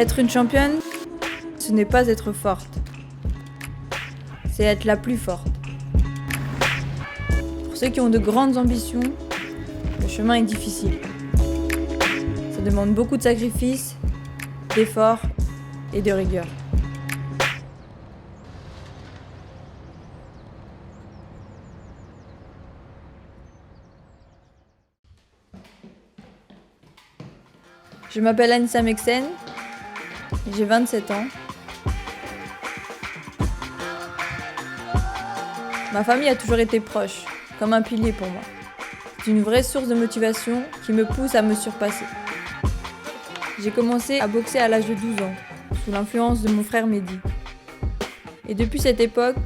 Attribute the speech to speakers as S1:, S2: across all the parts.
S1: Être une championne, ce n'est pas être forte, c'est être la plus forte. Pour ceux qui ont de grandes ambitions, le chemin est difficile. Ça demande beaucoup de sacrifices, d'efforts et de rigueur. Je m'appelle Anissa Meksen, j'ai 27 ans. Ma famille a toujours été proche, comme un pilier pour moi. C'est une vraie source de motivation qui me pousse à me surpasser. J'ai commencé à boxer à l'âge de 12 ans, sous l'influence de mon frère Mehdi. Et depuis cette époque,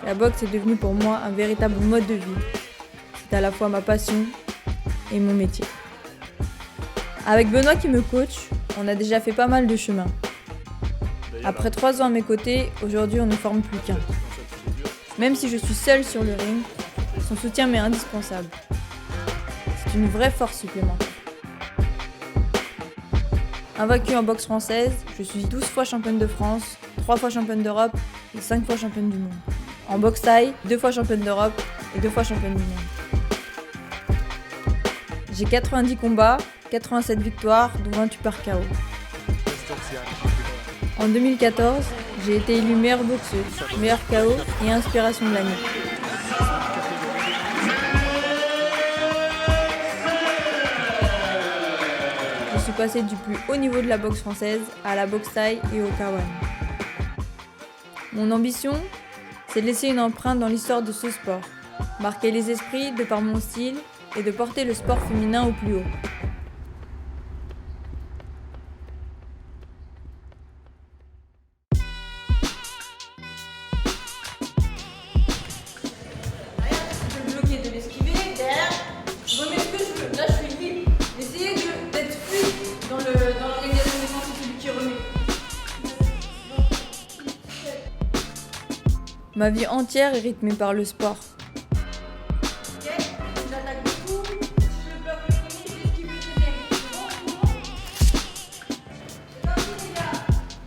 S1: la boxe est devenue pour moi un véritable mode de vie. C'est à la fois ma passion et mon métier. Avec Benoît qui me coach, on a déjà fait pas mal de chemin. Après 3 ans à mes côtés, aujourd'hui on ne forme plus qu'un. Même si je suis seule sur le ring, son soutien m'est indispensable. C'est une vraie force supplémentaire. Invaincue en boxe française, je suis 12 fois championne de France, 3 fois championne d'Europe et 5 fois championne du monde. En boxe thaï, 2 fois championne d'Europe et 2 fois championne du monde. J'ai 90 combats, 87 victoires, dont 28 par KO. En 2014, j'ai été élue meilleure boxeuse, meilleure KO et inspiration de l'année. Je suis passée du plus haut niveau de la boxe française à la boxe thaï et au K1. Mon ambition, c'est de laisser une empreinte dans l'histoire de ce sport, marquer les esprits de par mon style et de porter le sport féminin au plus haut. Ma vie entière est rythmée par le sport.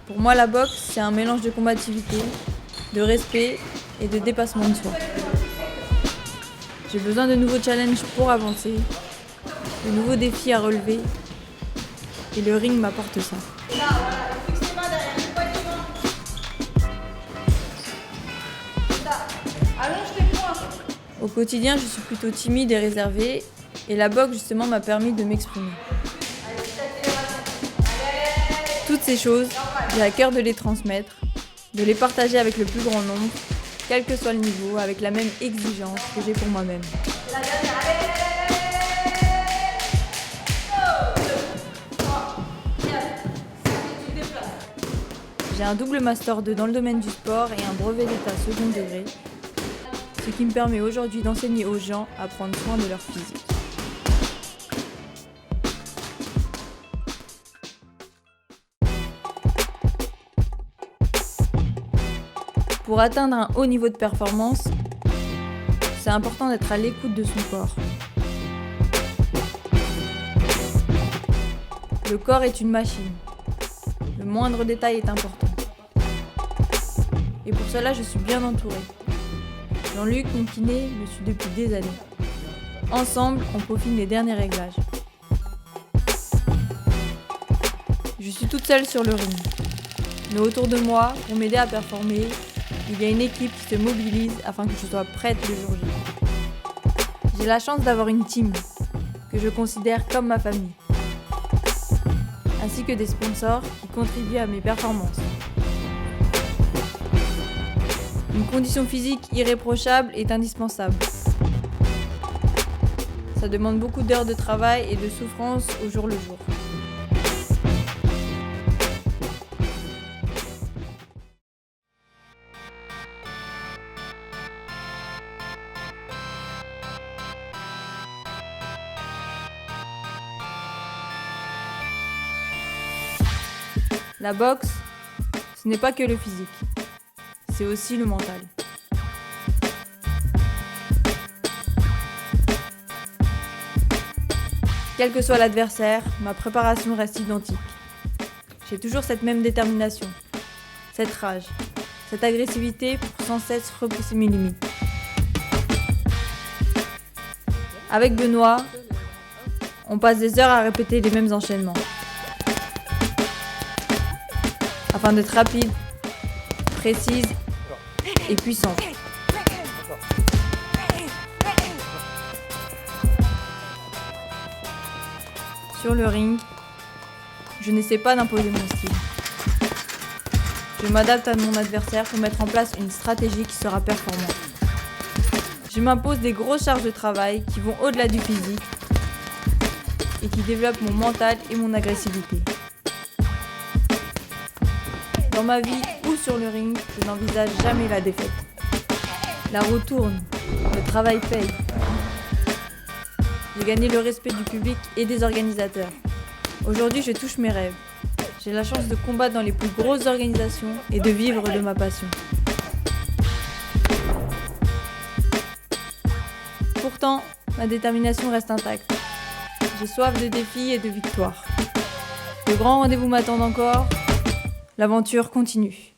S1: Pour moi, la boxe, c'est un mélange de combativité, de respect et de dépassement de soi. J'ai besoin de nouveaux challenges pour avancer, de nouveaux défis à relever, et le ring m'apporte ça. Au quotidien, je suis plutôt timide et réservée, et la boxe justement m'a permis de m'exprimer. Toutes ces choses, j'ai à cœur de les transmettre, de les partager avec le plus grand nombre, quel que soit le niveau, avec la même exigence que j'ai pour moi-même. J'ai un double master 2 dans le domaine du sport et un brevet d'état second degré, ce qui me permet aujourd'hui d'enseigner aux gens à prendre soin de leur physique. Pour atteindre un haut niveau de performance, c'est important d'être à l'écoute de son corps. Le corps est une machine. Le moindre détail est important. Et pour cela, je suis bien entourée. Jean-Luc, mon kiné, me suit depuis des années. Ensemble, on peaufine les derniers réglages. Je suis toute seule sur le ring. Mais autour de moi, pour m'aider à performer, il y a une équipe qui se mobilise afin que je sois prête le jour J. J'ai la chance d'avoir une team que je considère comme ma famille, ainsi que des sponsors qui contribuent à mes performances. Une condition physique irréprochable est indispensable. Ça demande beaucoup d'heures de travail et de souffrance au jour le jour. La boxe, ce n'est pas que le physique, c'est aussi le mental. Quel que soit l'adversaire, ma préparation reste identique. J'ai toujours cette même détermination, cette rage, cette agressivité pour sans cesse repousser mes limites. Avec Benoît, on passe des heures à répéter les mêmes enchaînements. Afin d'être rapide, précise et puissante. Sur le ring, je n'essaie pas d'imposer mon style. Je m'adapte à mon adversaire pour mettre en place une stratégie qui sera performante. Je m'impose des grosses charges de travail qui vont au-delà du physique et qui développent mon mental et mon agressivité. Dans ma vie ou sur le ring, je n'envisage jamais la défaite. La roue tourne, le travail paye. J'ai gagné le respect du public et des organisateurs. Aujourd'hui, je touche mes rêves. J'ai la chance de combattre dans les plus grosses organisations et de vivre de ma passion. Pourtant, ma détermination reste intacte. J'ai soif de défis et de victoires. De grands rendez-vous m'attendent encore. L'aventure continue.